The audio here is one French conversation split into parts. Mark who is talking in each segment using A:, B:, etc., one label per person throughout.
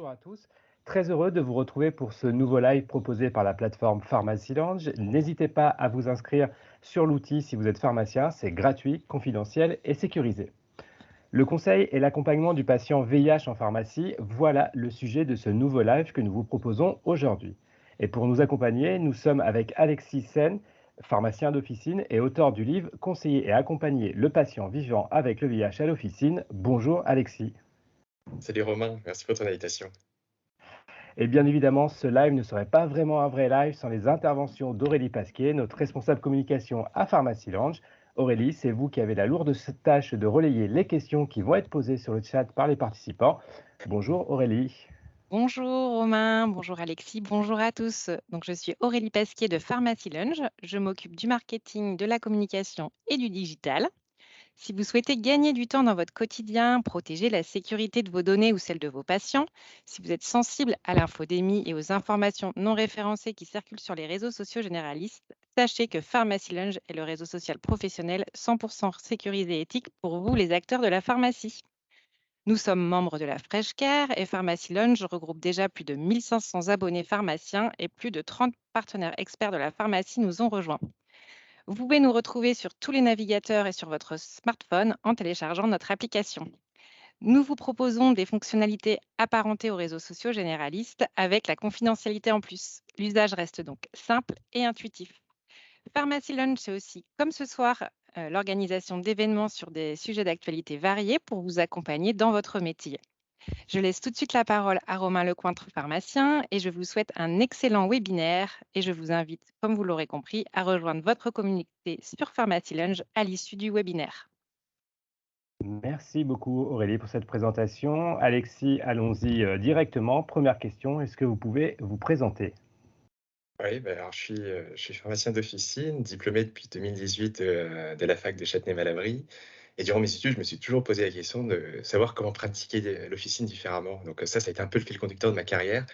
A: bonjour à tous. Très heureux de vous retrouver pour ce nouveau live proposé par la plateforme Pharmacy Lounge. N'hésitez pas à vous inscrire sur l'outil si vous êtes pharmacien, c'est gratuit, confidentiel et sécurisé. Le conseil et l'accompagnement du patient VIH en pharmacie, voilà le sujet de ce nouveau live que nous vous proposons aujourd'hui. Et pour nous accompagner, nous sommes avec Alexis Sen, pharmacien d'officine et auteur du livre Conseiller et accompagner le patient vivant avec le VIH à l'officine. Bonjour Alexis.
B: Salut Romain, merci pour ton invitation.
A: Et bien évidemment, ce live ne serait pas vraiment un vrai live sans les interventions d'Aurélie Pasquier, notre responsable communication à Pharmacy Lounge. Aurélie, c'est vous qui avez la lourde tâche de relayer les questions qui vont être posées sur le chat par les participants. Bonjour Aurélie.
C: Bonjour Romain, bonjour Alexis, bonjour à tous. Donc, je suis Aurélie Pasquier de Pharmacy Lounge. Je m'occupe du marketing, de la communication et du digital. Si vous souhaitez gagner du temps dans votre quotidien, protéger la sécurité de vos données ou celle de vos patients, si vous êtes sensible à l'infodémie et aux informations non référencées qui circulent sur les réseaux sociaux généralistes, sachez que Pharmacy Lounge est le réseau social professionnel 100% sécurisé et éthique pour vous, les acteurs de la pharmacie. Nous sommes membres de la Fresh Care et Pharmacy Lounge regroupe déjà plus de 1500 abonnés pharmaciens et plus de 30 partenaires experts de la pharmacie nous ont rejoints. Vous pouvez nous retrouver sur tous les navigateurs et sur votre smartphone en téléchargeant notre application. Nous vous proposons des fonctionnalités apparentées aux réseaux sociaux généralistes avec la confidentialité en plus. L'usage reste donc simple et intuitif. Pharmacy Lunch, c'est aussi, comme ce soir, l'organisation d'événements sur des sujets d'actualité variés pour vous accompagner dans votre métier. Je laisse tout de suite la parole à Romain Lecointre, pharmacien, et je vous souhaite un excellent webinaire. Et je vous invite, comme vous l'aurez compris, à rejoindre votre communauté sur Pharmacy Lunch à l'issue du webinaire.
A: Merci beaucoup Aurélie pour cette présentation. Alexis, allons-y directement. Première question, est-ce que vous pouvez vous présenter?
B: Oui, alors je suis pharmacien d'officine, diplômé depuis 2018 de la fac de Châtenay-Malabry. Et durant mes études, je me suis toujours posé la question de savoir comment pratiquer l'officine différemment. Donc ça a été un peu le fil conducteur de ma carrière.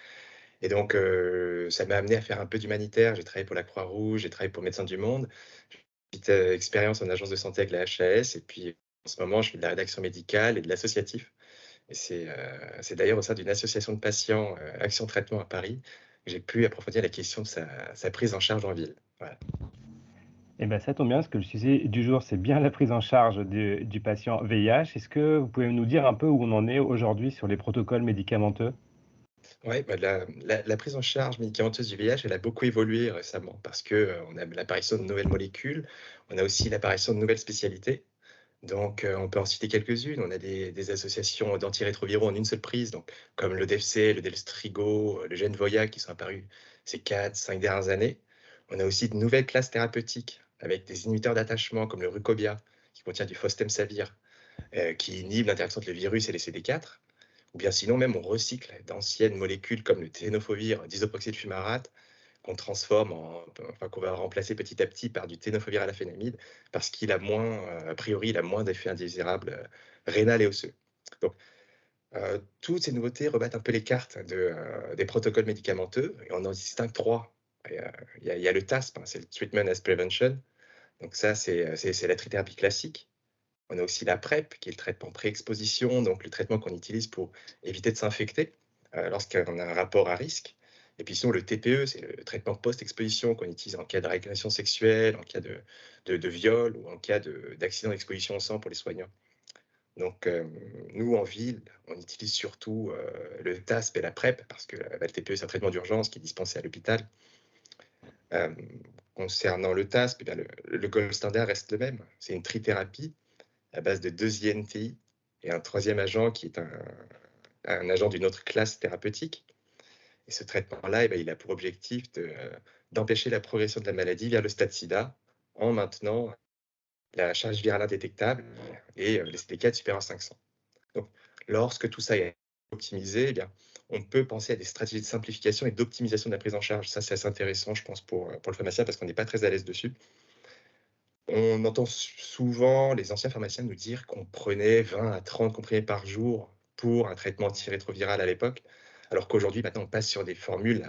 B: Et donc ça m'a amené à faire un peu d'humanitaire. J'ai travaillé pour la Croix-Rouge, j'ai travaillé pour Médecins du Monde. Petite expérience en agence de santé avec la HAS. Et puis en ce moment, je fais de la rédaction médicale et de l'associatif. Et c'est d'ailleurs au sein d'une association de patients, Action Traitement à Paris, que j'ai pu approfondir la question de sa prise en charge en ville. Voilà.
A: Eh bien, ça tombe bien, parce que le sujet du jour, c'est bien la prise en charge du patient VIH. Est-ce que vous pouvez nous dire un peu où on en est aujourd'hui sur les protocoles médicamenteux?
B: Ouais, la prise en charge médicamenteuse du VIH, elle a beaucoup évolué récemment parce que, on a l'apparition de nouvelles molécules, on a aussi l'apparition de nouvelles spécialités. Donc, on peut en citer quelques-unes. On a des associations d'antirétroviraux en une seule prise, donc comme le DEFC, le Delstrigo, le Genvoya qui sont apparus ces 4, 5 dernières années. On a aussi de nouvelles classes thérapeutiques avec des inhibiteurs d'attachement comme le Rucobia qui contient du fostemsavir, qui inhibe l'interaction entre le virus et les CD4. Ou bien sinon même on recycle d'anciennes molécules comme le tenofovir disoproxyl fumarate qu'on transforme enfin qu'on va remplacer petit à petit par du tenofovir alafénamide parce qu'il a moins, a priori, il a moins d'effets indésirables, rénal et osseux. Donc, toutes ces nouveautés rebattent un peu les cartes des protocoles médicamenteux et on en distingue 3. Il y a le TASP, hein, c'est le Treatment as Prevention. Donc ça, c'est la trithérapie classique. On a aussi la PrEP, qui est le traitement pré-exposition, donc le traitement qu'on utilise pour éviter de s'infecter lorsqu'on a un rapport à risque. Et puis sinon, le TPE, c'est le traitement post-exposition qu'on utilise en cas de régression sexuelle, en cas de viol ou en cas d'accident d'exposition au sang pour les soignants. Donc, nous, en ville, on utilise surtout le TASP et la PrEP parce que le TPE, c'est un traitement d'urgence qui est dispensé à l'hôpital. Euh, Concernant le TASP, eh bien, le gold standard reste le même. C'est une trithérapie à base de 2 INTI et un troisième agent qui est un agent d'une autre classe thérapeutique. Et ce traitement-là, il a pour objectif d'empêcher la progression de la maladie vers le stade SIDA en maintenant la charge virale indétectable et les CD4 supérieurs à 500. Donc, lorsque tout ça est optimisé, eh bien, on peut penser à des stratégies de simplification et d'optimisation de la prise en charge. Ça, c'est assez intéressant, je pense, pour le pharmacien parce qu'on n'est pas très à l'aise dessus. On entend souvent les anciens pharmaciens nous dire qu'on prenait 20 à 30 comprimés par jour pour un traitement antirétroviral à l'époque, alors qu'aujourd'hui, maintenant, on passe sur des formules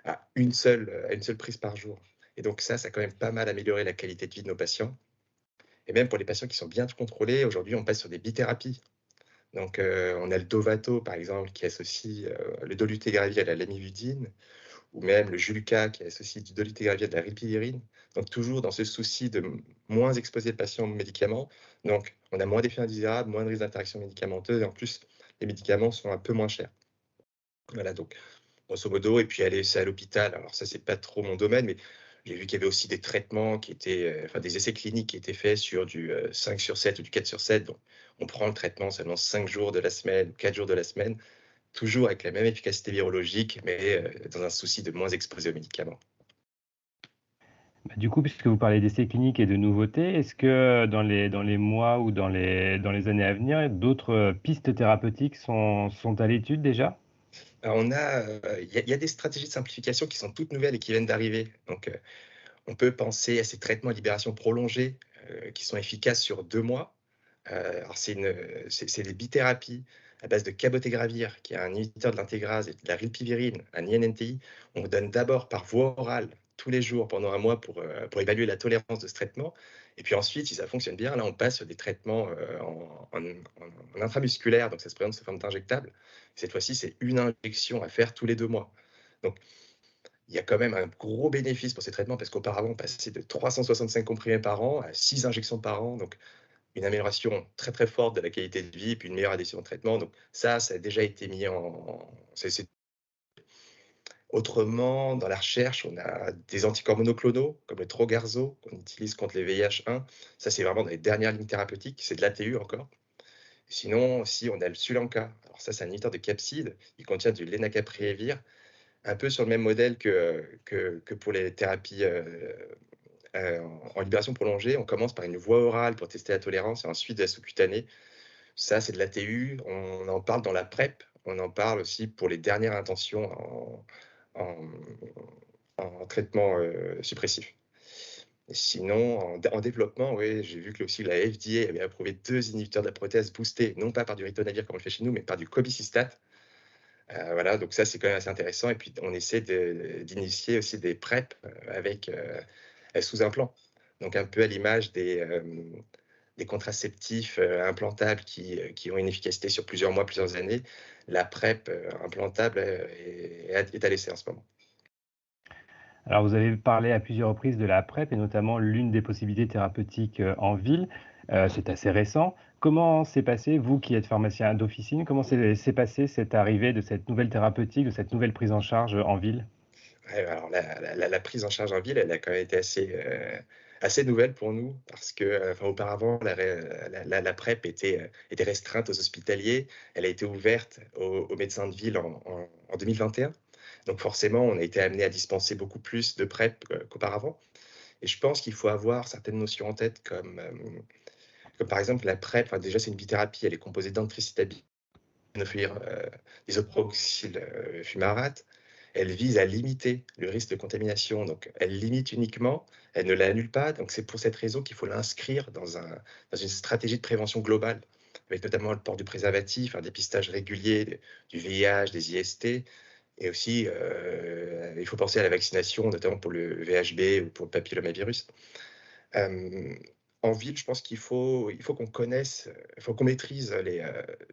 B: à une seule prise par jour. Et donc ça a quand même pas mal amélioré la qualité de vie de nos patients. Et même pour les patients qui sont bien contrôlés, aujourd'hui, on passe sur des bithérapies. Donc, on a le Dovato, par exemple, qui associe le dolutegravir à la lamivudine, ou même le Julca, qui associe du dolutegravir à de la rilpivirine. Donc, toujours dans ce souci de moins exposer le patient aux médicaments. Donc, on a moins d'effets indésirables, moins de risques d'interaction médicamenteuse, et en plus, les médicaments sont un peu moins chers. Voilà, donc, grosso modo, et puis aller à l'hôpital. Alors ça, c'est pas trop mon domaine, mais j'ai vu qu'il y avait aussi des traitements qui étaient, enfin des essais cliniques qui étaient faits sur du 5 sur 7 ou du 4 sur 7. Donc, on prend le traitement seulement 5 jours de la semaine ou 4 jours de la semaine, toujours avec la même efficacité virologique, mais dans un souci de moins exposer aux médicaments.
A: Bah, du coup, puisque vous parlez d'essais cliniques et de nouveautés, est-ce que dans les mois ou dans les années à venir, d'autres pistes thérapeutiques sont à l'étude déjà?
B: Alors on a, il y a des stratégies de simplification qui sont toutes nouvelles et qui viennent d'arriver. Donc, on peut penser à ces traitements à libération prolongée, qui sont efficaces sur 2 mois. Alors c'est des bithérapies à base de cabotegravir, qui est un inhibiteur de l'intégrase, et de la rilpivirine, un INNTI. On donne d'abord par voie orale tous les jours pendant un mois pour évaluer la tolérance de ce traitement. Et puis ensuite, si ça fonctionne bien, là, on passe sur des traitements en intramusculaire, donc ça se présente sous forme d'injectable. Cette fois-ci, c'est une injection à faire tous les 2 mois. Donc, il y a quand même un gros bénéfice pour ces traitements parce qu'auparavant, on passait de 365 comprimés par an à 6 injections par an. Donc, une amélioration très, très forte de la qualité de vie et puis une meilleure adhésion au traitement. Donc ça a déjà été mis Autrement, dans la recherche, on a des anticorps monoclonaux, comme le Trogarzo, qu'on utilise contre les VIH1. Ça, c'est vraiment dans les dernières lignes thérapeutiques. C'est de l'ATU encore. Sinon, aussi, on a le Sulanca. Alors ça, c'est un inhibiteur de capside. Il contient du lénacapriévir, un peu sur le même modèle que pour les thérapies en libération prolongée. On commence par une voie orale pour tester la tolérance et ensuite de la sous-cutanée. Ça, c'est de l'ATU. On en parle dans la PrEP. On en parle aussi pour les dernières intentions en, en traitement suppressif. Et sinon, en développement, oui, j'ai vu que aussi la FDA avait approuvé 2 inhibiteurs de la protéase boostés, non pas par du ritonavir comme on le fait chez nous, mais par du cobicistat. Voilà, donc ça, c'est quand même assez intéressant. Et puis, on essaie d'initier aussi des PrEP avec sous implant. Donc, un peu à l'image des contraceptifs implantables qui ont une efficacité sur plusieurs mois, plusieurs années. La PrEP implantable est à l'essai en ce moment.
A: Alors, vous avez parlé à plusieurs reprises de la PrEP et notamment l'une des possibilités thérapeutiques en ville. C'est assez récent. Comment s'est passé, vous qui êtes pharmacien d'officine, comment s'est passé cette arrivée de cette nouvelle thérapeutique, de cette nouvelle prise en charge en ville?
B: Ouais, alors la prise en charge en ville, elle a quand même été assez nouvelle pour nous parce que, enfin, auparavant, la PrEP était restreinte aux hospitaliers. Elle a été ouverte aux médecins de ville en 2021. Donc forcément, on a été amené à dispenser beaucoup plus de PrEP qu'auparavant. Et je pense qu'il faut avoir certaines notions en tête comme par exemple la PrEP. Enfin, déjà, c'est une bithérapie, elle est composée d'antricitabine, d'isoproxyl fumarate. Elle vise à limiter le risque de contamination, donc elle limite uniquement, elle ne l'annule pas. Donc c'est pour cette raison qu'il faut l'inscrire dans une stratégie de prévention globale, avec notamment le port du préservatif, un dépistage régulier du VIH, des IST, et aussi il faut penser à la vaccination, notamment pour le VHB ou pour le papillomavirus. Euh, En ville, je pense il faut qu'on connaisse, il faut qu'on maîtrise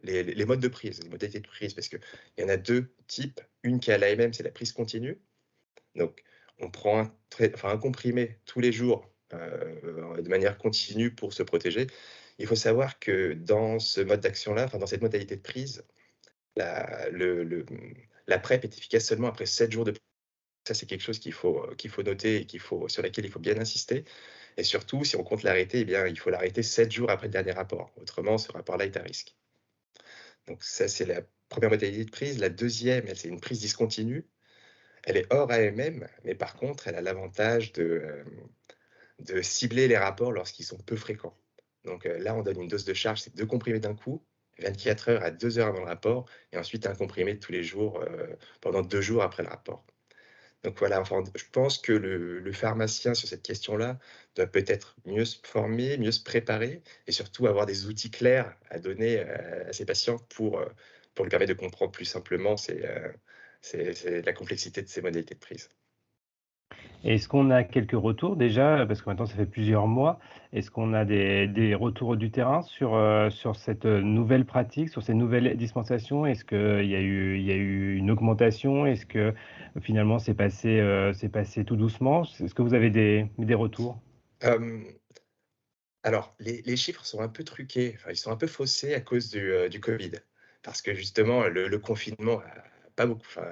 B: les modes de prise, les modalités de prise, parce qu'il y en a 2 types. Une qui est à l'AMM, c'est la prise continue. Donc, on prend un comprimé tous les jours de manière continue pour se protéger. Il faut savoir que dans ce mode d'action-là, enfin, dans cette modalité de prise, la, le, le- la PrEP est efficace seulement après 7 jours de prise. Ça, c'est quelque chose qu'il faut noter et sur laquelle il faut bien insister. Et surtout, si on compte l'arrêter, eh bien, il faut l'arrêter 7 jours après le dernier rapport. Autrement, ce rapport-là est à risque. Donc ça, c'est la première modalité de prise. La deuxième, c'est une prise discontinue. Elle est hors AMM, mais par contre, elle a l'avantage de cibler les rapports lorsqu'ils sont peu fréquents. Donc là, on donne une dose de charge, c'est 2 comprimés d'un coup, 24 heures à 2 heures avant le rapport, et ensuite un comprimé tous les jours pendant 2 jours après le rapport. Donc voilà, enfin, je pense que le pharmacien sur cette question-là doit peut-être mieux se former, mieux se préparer et surtout avoir des outils clairs à donner à ses patients pour lui permettre de comprendre plus simplement c'est la complexité de ces modalités de prise.
A: Est-ce qu'on a quelques retours déjà? Parce que maintenant ça fait plusieurs mois. Est-ce qu'on a des retours du terrain sur cette, nouvelle pratique, sur ces nouvelles dispensations? Est-ce qu'il y a eu une augmentation? Est-ce que finalement c'est passé tout doucement? Est-ce que vous avez des retours?
B: Hem, alors les chiffres sont un peu truqués, enfin ils sont un peu faussés à cause du covid. Parce que justement le confinement a pas beaucoup enfin,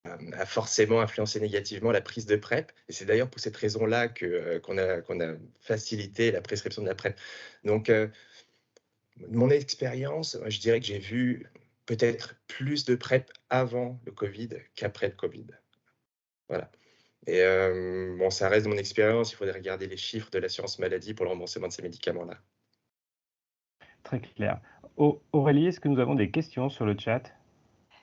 B: a forcément influencé négativement la prise de PrEP et c'est d'ailleurs pour cette raison-là qu'on a facilité la prescription de la PrEP. Donc de mon expérience, je dirais que j'ai vu peut-être plus de PrEP avant le covid qu'après le covid. Voilà. Et bon, ça reste de mon expérience, il faudrait regarder les chiffres de l'assurance maladie pour le remboursement de ces médicaments-là.
A: Très clair. Aurélie, est-ce que nous avons des questions sur le chat?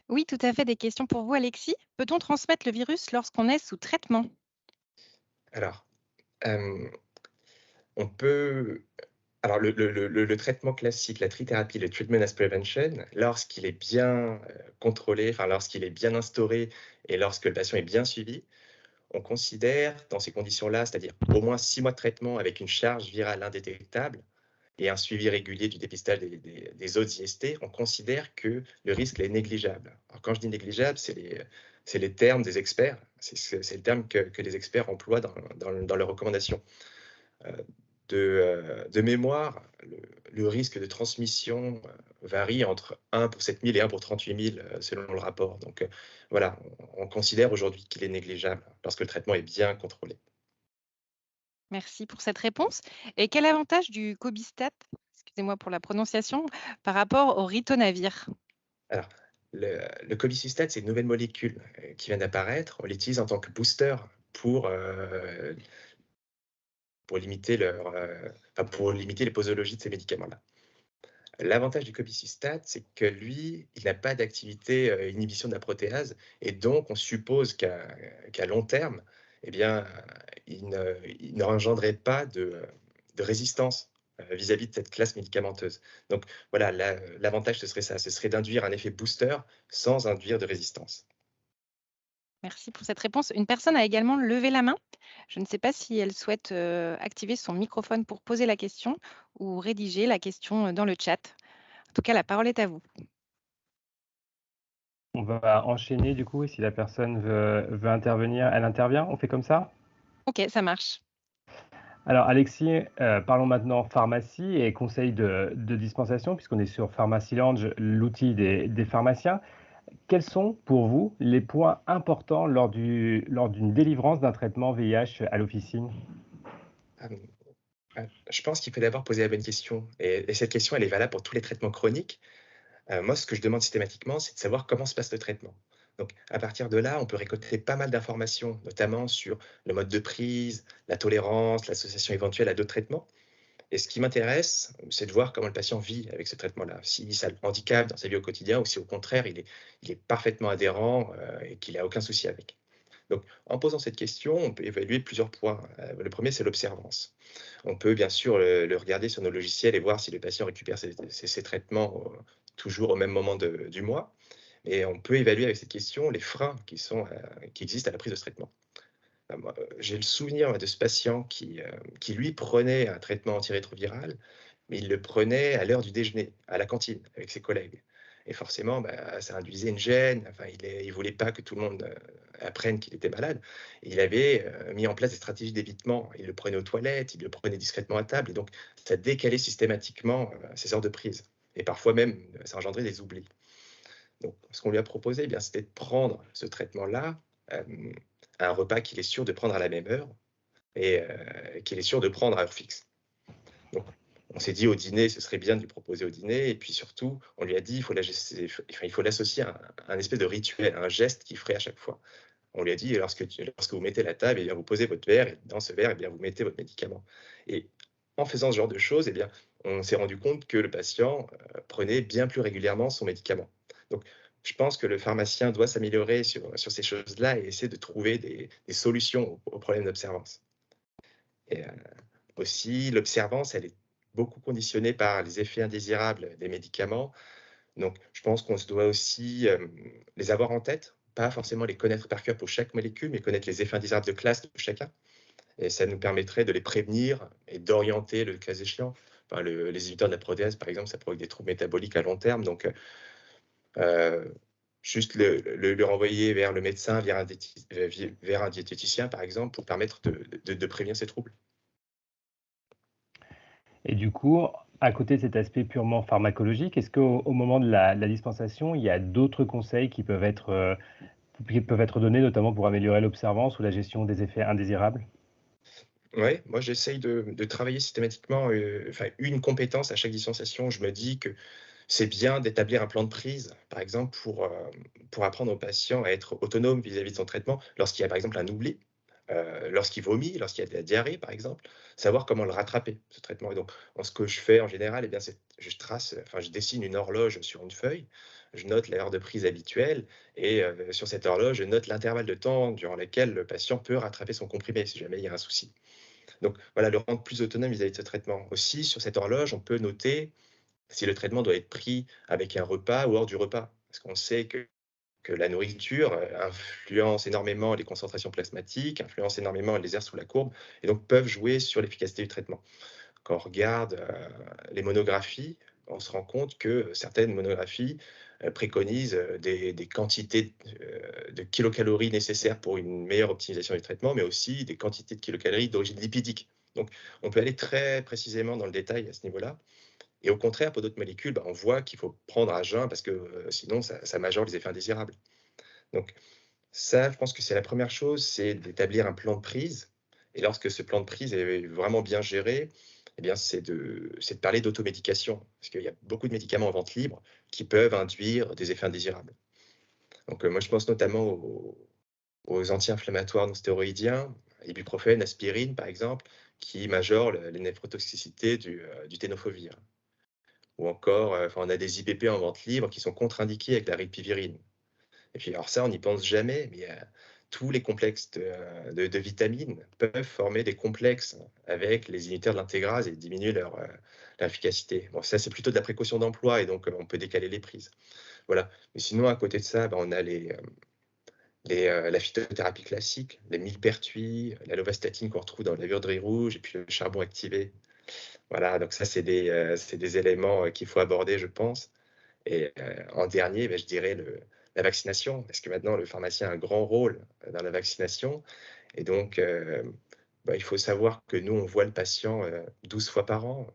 C: Oui, tout à fait. Des questions pour vous, Alexis. Peut-on transmettre le virus lorsqu'on est sous traitement?
B: Alors, hem, on peut alors le traitement classique, la trithérapie, le treatment as prevention, lorsqu'il est bien, contrôlé, enfin lorsqu'il est bien instauré et lorsque le patient est bien suivi, on considère dans ces conditions-là, c'est-à-dire au moins 6 mois de traitement avec une charge virale indétectable et un suivi régulier du dépistage des autres IST, on considère que le risque est négligeable. Alors quand je dis négligeable, c'est les termes des experts, c'est le terme que les experts emploient dans leurs recommandations. De mémoire, le risque de transmission varie entre 1 pour 7 000 et 1 pour 38 000 selon le rapport. Donc voilà, on considère aujourd'hui qu'il est négligeable parce que le traitement est bien contrôlé.
C: Merci pour cette réponse. Et quel avantage du Cobistat, excusez-moi pour la prononciation, par rapport au ritonavir?
B: Alors, le cobicistat, c'est une nouvelle molécule qui vient d'apparaître. On l'utilise en tant que booster pour, euh, pour limiter pour limiter les posologies de ces médicaments-là. L'avantage du cobicistat, c'est que lui, il n'a pas d'activité inhibition de la protéase et donc on suppose qu'à long terme, eh bien, il n'engendrait pas de résistance vis-à-vis de cette classe médicamenteuse. Donc voilà, l'avantage, ce serait ça, ce serait d'induire un effet booster sans induire de résistance.
C: Merci pour cette réponse. Une personne a également levé la main. Je ne sais pas si elle souhaite activer son microphone pour poser la question ou rédiger la question dans le chat. En tout cas, la parole est à vous.
A: On va enchaîner du coup et si la personne veut intervenir, elle intervient? On fait comme ça?
C: Ok, ça marche.
A: Alors Alexis, parlons maintenant pharmacie et conseils de dispensation puisqu'on est sur Pharmacy Lounge, l'outil des pharmaciens. Quels sont pour vous les points importants lors d'une délivrance d'un traitement VIH à l'officine?
B: Euh, je pense qu'il faut d'abord poser la bonne question et cette question, elle est valable pour tous les traitements chroniques. Moi, ce que je demande systématiquement, c'est de savoir comment se passe le traitement. Donc, à partir de là, on peut récolter pas mal d'informations, notamment sur le mode de prise, la tolérance, l'association éventuelle à d'autres traitements. Et ce qui m'intéresse, c'est de voir comment le patient vit avec ce traitement-là. Si ça le handicape dans sa vie au quotidien ou si au contraire, il est parfaitement adhérent et qu'il n'a aucun souci avec. Donc, en posant cette question, on peut évaluer plusieurs points. Le premier, c'est l'observance. On peut bien sûr le regarder sur nos logiciels et voir si le patient récupère ses traitements toujours au même moment du mois. Et on peut évaluer avec cette question les freins qui existent à la prise de ce traitement. Moi, j'ai le souvenir de ce patient qui lui prenait un traitement antirétroviral, mais il le prenait à l'heure du déjeuner, à la cantine, avec ses collègues. Et forcément, bah, ça induisait une gêne. Enfin, il voulait pas que tout le monde apprenne qu'il était malade. Et il avait mis en place des stratégies d'évitement. Il le prenait aux toilettes, il le prenait discrètement à table. Et donc, ça décalait systématiquement ses heures de prise. Et parfois même, ça engendrait des oublis. Donc, ce qu'on lui a proposé, eh bien, c'était de prendre ce traitement-là, à un repas qu'il est sûr de prendre à la même heure et qu'il est sûr de prendre à heure fixe. Donc, on s'est dit au dîner, ce serait bien de lui proposer au dîner. Et puis surtout, on lui a dit, il faut l'associer à un espèce de rituel, à un geste qu'il ferait à chaque fois. On lui a dit, lorsque vous mettez la table, eh bien, vous posez votre verre, et dans ce verre, eh bien, vous mettez votre médicament. Et en faisant ce genre de choses, eh bien, on s'est rendu compte que le patient prenait bien plus régulièrement son médicament. Donc, je pense que le pharmacien doit s'améliorer sur ces choses-là et essayer de trouver des solutions aux problèmes d'observance. Et aussi, l'observance, elle est beaucoup conditionnée par les effets indésirables des médicaments. Donc, je pense qu'on se doit aussi les avoir en tête pas forcément les connaître par cœur pour chaque molécule, mais connaître les effets indésirables de classe de chacun. Et ça nous permettrait de les prévenir et d'orienter le cas échéant. Enfin, les inhibiteurs de la protéase, par exemple, ça provoque des troubles métaboliques à long terme. Donc, juste le renvoyer vers le médecin, vers un diététicien, par exemple, pour permettre de prévenir ces troubles.
A: Et du coup, à côté de cet aspect purement pharmacologique, est-ce qu'au moment de la dispensation, il y a d'autres conseils qui peuvent être donnés, notamment pour améliorer l'observance ou la gestion des effets indésirables?
B: Ouais, moi j'essaye de travailler systématiquement, enfin une compétence à chaque distanciation. Je me dis que c'est bien d'établir un plan de prise, par exemple pour apprendre au patient à être autonome vis-à-vis de son traitement. Lorsqu'il y a par exemple un oubli, lorsqu'il vomit, lorsqu'il y a de la diarrhée par exemple, savoir comment le rattraper, ce traitement. Et donc ce que je fais en général, eh bien c'est je dessine une horloge sur une feuille, je note l'heure de prise habituelle et sur cette horloge, je note l'intervalle de temps durant lequel le patient peut rattraper son comprimé si jamais il y a un souci. Donc voilà, le rendre plus autonome vis-à-vis de ce traitement. Aussi, sur cette horloge, on peut noter si le traitement doit être pris avec un repas ou hors du repas. Parce qu'on sait que la nourriture influence énormément les concentrations plasmatiques, influence énormément les aires sous la courbe, et donc peuvent jouer sur l'efficacité du traitement. Quand on regarde les monographies, on se rend compte que certaines monographies préconisent des quantités de kilocalories nécessaires pour une meilleure optimisation du traitement, mais aussi des quantités de kilocalories d'origine lipidique. Donc, on peut aller très précisément dans le détail à ce niveau-là. Et au contraire, pour d'autres molécules, on voit qu'il faut prendre à jeun parce que sinon, ça majore les effets indésirables. Donc, ça, je pense que c'est la première chose, c'est d'établir un plan de prise. Et lorsque ce plan de prise est vraiment bien géré, eh bien, c'est de parler d'automédication. Parce qu'il y a beaucoup de médicaments en vente libre qui peuvent induire des effets indésirables. Donc, moi, je pense notamment aux anti-inflammatoires non stéroïdiens, ibuprofène, aspirine, par exemple, qui majorent les néphrotoxicités du tenofovir. Ou encore, on a des IPP en vente libre qui sont contre-indiqués avec la ripivirine. Et puis alors ça, on n'y pense jamais, mais tous les complexes de vitamines peuvent former des complexes avec les inhibiteurs de l'intégrase et diminuer leur efficacité. Bon, ça, c'est plutôt de la précaution d'emploi et donc on peut décaler les prises. Voilà. Mais sinon, à côté de ça, on a la phytothérapie classique, les millepertuis, la lovastatine qu'on retrouve dans la levure rouge et puis le charbon activé. Voilà, donc ça, c'est des éléments qu'il faut aborder, je pense. Et en dernier, je dirais la vaccination, parce que maintenant, le pharmacien a un grand rôle dans la vaccination. Et donc, il faut savoir que nous, on voit le patient 12 fois par an,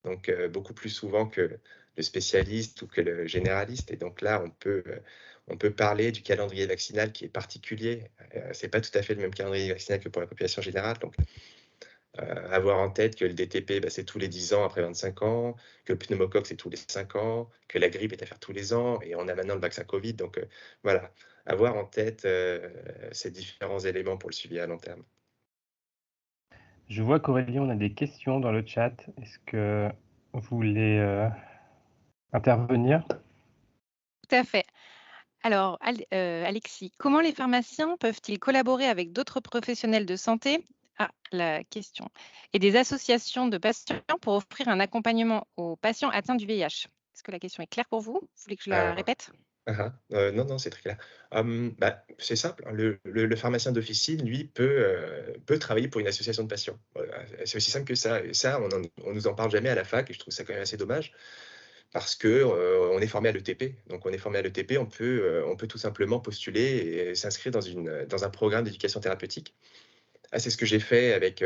B: donc beaucoup plus souvent que le spécialiste ou que le généraliste. Et donc là, on peut parler du calendrier vaccinal qui est particulier. Ce n'est pas tout à fait le même calendrier vaccinal que pour la population générale. Donc, avoir en tête que le DTP, c'est tous les 10 ans après 25 ans, que le pneumocoque, c'est tous les 5 ans, que la grippe est à faire tous les ans, et on a maintenant le vaccin Covid. Donc voilà, avoir en tête ces différents éléments pour le suivi à long terme.
A: Je vois qu'Aurélie, on a des questions dans le chat. Est-ce que vous voulez intervenir?
C: Tout à fait. Alors, Alexis, comment les pharmaciens peuvent-ils collaborer avec d'autres professionnels de santé? Ah, la question. Et des associations de patients pour offrir un accompagnement aux patients atteints du VIH. Est-ce que la question est claire pour vous? Vous voulez que je la
B: Euh,
C: répète?
B: non, non, c'est très clair. C'est simple, hein, le pharmacien d'officine, lui, peut travailler pour une association de patients. C'est aussi simple que ça. Et ça, on nous en parle jamais à la fac, et je trouve ça quand même assez dommage. Parce que on est formé à l'ETP. Donc on est formé à l'ETP, on peut tout simplement postuler et s'inscrire dans un programme d'éducation thérapeutique. Ah, c'est ce que j'ai fait avec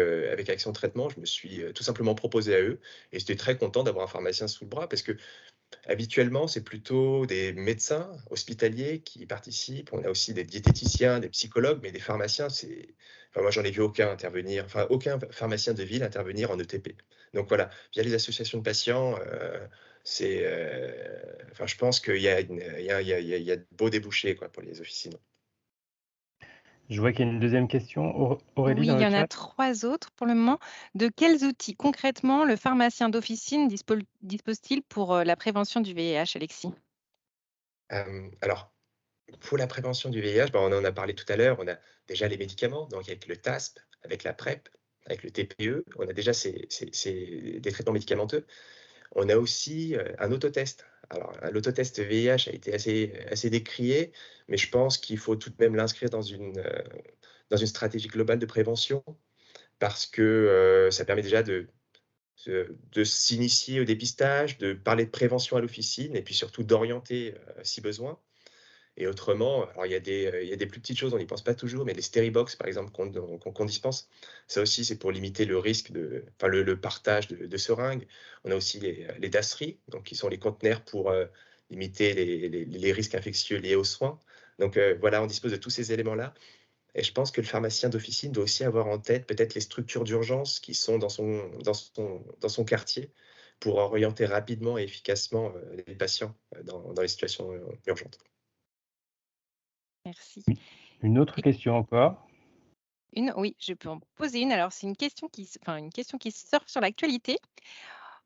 B: Action Traitement. Je me suis tout simplement proposé à eux et j'étais très content d'avoir un pharmacien sous le bras parce que habituellement, c'est plutôt des médecins hospitaliers qui y participent. On a aussi des diététiciens, des psychologues, mais des pharmaciens, moi, j'en ai vu aucun intervenir, enfin, aucun pharmacien de ville intervenir en ETP. Donc voilà, via les associations de patients, je pense qu'il y a de beaux débouchés quoi, pour les officines.
A: Je vois qu'il y a une deuxième question. Aurélie,
C: Oui,
A: dans
C: il y
A: le
C: en a
A: chat?
C: 3 autres pour le moment. De quels outils concrètement le pharmacien d'officine dispose-t-il pour la prévention du VIH, Alexis?
B: Alors, pour la prévention du VIH, on en a parlé tout à l'heure, on a déjà les médicaments, donc avec le TASP, avec la PrEP, avec le TPE, on a déjà des traitements médicamenteux. On a aussi un autotest Alors, l'autotest VIH a été assez décrié, mais je pense qu'il faut tout de même l'inscrire dans une stratégie globale de prévention parce que ça permet déjà de s'initier au dépistage, de parler de prévention à l'officine et puis surtout d'orienter si besoin. Et autrement, alors il y a des plus petites choses, on n'y pense pas toujours, mais les Steribox, par exemple, qu'on dispense, ça aussi, c'est pour limiter le risque enfin, le partage de seringues. On a aussi les DASRI, donc qui sont les conteneurs pour limiter les risques infectieux liés aux soins. Donc voilà, on dispose de tous ces éléments-là. Et je pense que le pharmacien d'officine doit aussi avoir en tête peut-être les structures d'urgence qui sont dans son quartier pour orienter rapidement et efficacement les patients dans les situations urgentes.
C: Merci.
A: Une autre
C: Et
A: question encore.
C: oui, je peux en poser une. Alors, c'est une question qui sort sur l'actualité.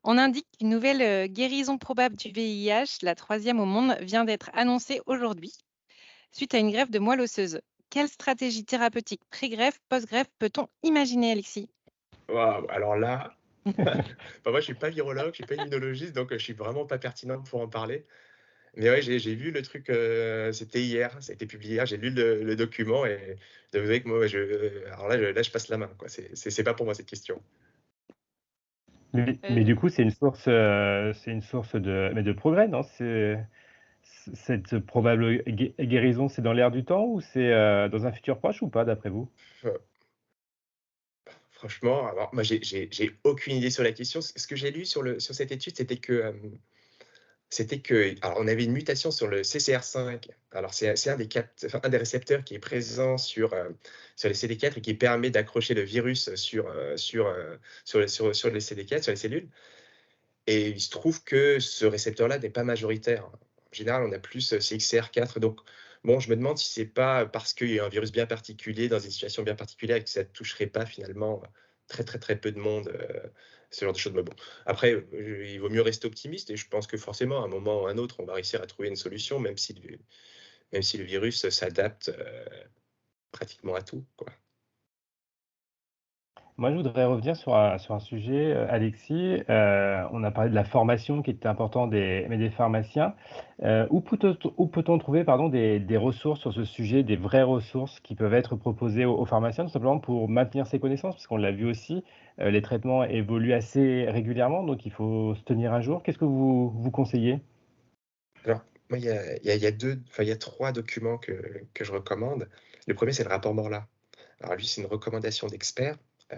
C: On indique qu'une nouvelle guérison probable du VIH, la 3e au monde, vient d'être annoncée aujourd'hui, suite à une greffe de moelle osseuse. Quelle stratégie thérapeutique pré-greffe, post-greffe peut-on imaginer, Alexis?
B: Waouh, alors là, bah, moi je suis pas virologue, je suis pas immunologiste, donc je suis vraiment pas pertinent pour en parler. Mais ouais, j'ai vu le truc, c'était hier, ça a été publié hier, j'ai lu le document et je dois avouer que moi, alors là, je passe la main, quoi. C'est pas pour moi cette question.
A: Mais
C: Euh,
A: du coup, c'est une source de progrès, non? Cette probable guérison, c'est dans l'air du temps ou c'est dans un futur proche ou pas, d'après vous?
B: Heu, Franchement, alors moi j'ai aucune idée sur la question. Ce que j'ai lu sur cette étude, c'était que alors on avait une mutation sur le CCR5. Alors c'est un des récepteurs qui est présent sur les CD4 et qui permet d'accrocher le virus sur les CD4, sur les cellules. Et il se trouve que ce récepteur-là n'est pas majoritaire. En général, on a plus CXCR4. Donc, bon, je me demande si c'est pas parce qu'il y a un virus bien particulier, dans une situation bien particulière, et que ça ne toucherait pas finalement très, très, très peu de monde, ce genre de choses. Mais bon, après, il vaut mieux rester optimiste et je pense que forcément, à un moment ou à un autre, on va réussir à trouver une solution, même si le virus s'adapte pratiquement à tout, quoi.
A: Moi, je voudrais revenir sur un sujet, Alexis. On a parlé de la formation qui était importante des pharmaciens. Où peut-on trouver, pardon, des ressources sur ce sujet, des vraies ressources qui peuvent être proposées aux pharmaciens, tout simplement pour maintenir ses connaissances? Parce qu'on l'a vu aussi, les traitements évoluent assez régulièrement, donc il faut se tenir à jour. Qu'est-ce que vous conseillez?
B: Alors, moi, il y a 3 documents que je recommande. Le premier, c'est le rapport Morla. Alors lui, c'est une recommandation d'experts heu,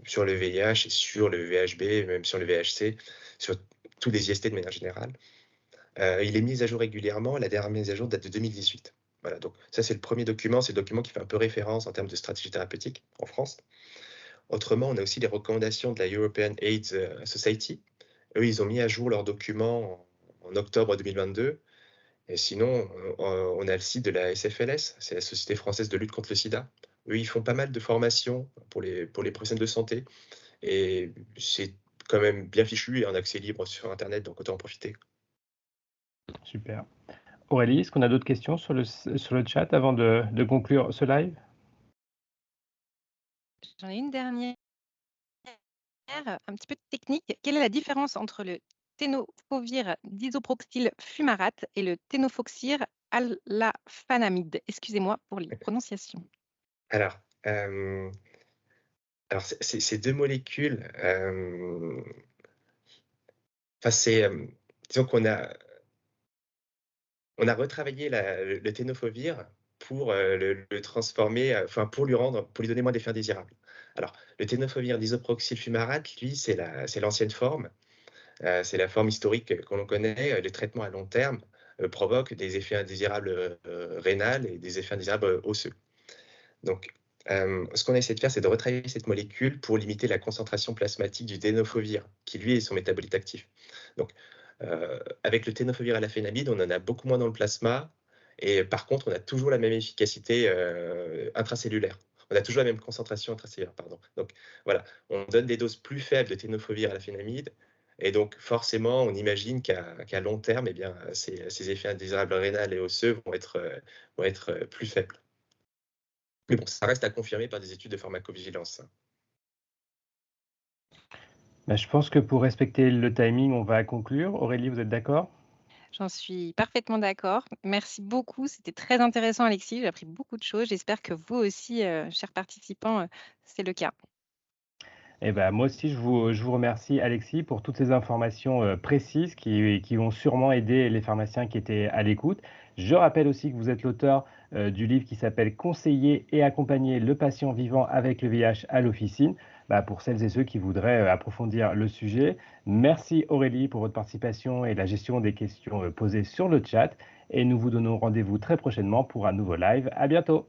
B: sur le VIH et sur le VHB, même sur le VHC, sur tous les IST de manière générale. Il est mis à jour régulièrement. La dernière mise à jour date de 2018. Voilà, donc ça, c'est le premier document. C'est le document qui fait un peu référence en termes de stratégie thérapeutique en France. Autrement, on a aussi les recommandations de la European AIDS Society. Eux, ils ont mis à jour leurs documents en octobre 2022. Et sinon, on a le site de la SFLS, c'est la Société française de lutte contre le sida. Eux, ils font pas mal de formations pour les professionnels de santé et c'est quand même bien fichu et en accès libre sur internet, donc autant en profiter.
A: Super. Aurélie, est-ce qu'on a d'autres questions sur le chat avant de conclure ce live?
C: J'en ai une dernière, un petit peu technique. Quelle est la différence entre le tenofovir disoproxyl fumarate et le tenofovir alafenamide? Excusez-moi pour les prononciations.
B: Alors, ces 2 molécules, enfin disons qu'on a retravaillé le tenofovir pour, le transformer, enfin pour lui donner moins d'effets indésirables. Alors, le tenofovir disoproxyl fumarate, lui, c'est l'ancienne forme, c'est la forme historique que l'on connaît. Les traitements à long terme, provoquent des effets indésirables, rénals et des effets indésirables, osseux. Donc, ce qu'on a essayé de faire, c'est de retravailler cette molécule pour limiter la concentration plasmatique du tenofovir, qui lui est son métabolite actif. Donc, avec le tenofovir alafénamide, on en a beaucoup moins dans le plasma et par contre, on a toujours la même efficacité, intracellulaire. On a toujours la même concentration intracellulaire, pardon. Donc voilà, on donne des doses plus faibles de tenofovir alafénamide et donc forcément, on imagine qu'à long terme, eh bien, ces effets indésirables rénals et osseux vont être plus faibles. Mais bon, ça reste à confirmer par des études de pharmacovigilance.
A: Bah, je pense que pour respecter le timing, on va conclure. Aurélie, vous êtes d'accord?
C: J'en suis parfaitement d'accord. Merci beaucoup. C'était très intéressant, Alexis. J'ai appris beaucoup de choses. J'espère que vous aussi, chers participants, c'est le cas.
A: Eh ben, moi aussi, je vous remercie, Alexis, pour toutes ces informations précises qui vont sûrement aider les pharmaciens qui étaient à l'écoute. Je rappelle aussi que vous êtes l'auteur du livre qui s'appelle Conseiller et accompagner le patient vivant avec le VIH à l'officine, bah, pour celles et ceux qui voudraient approfondir le sujet. Merci Aurélie pour votre participation et la gestion des questions posées sur le chat. Et nous vous donnons rendez-vous très prochainement pour un nouveau live. À bientôt.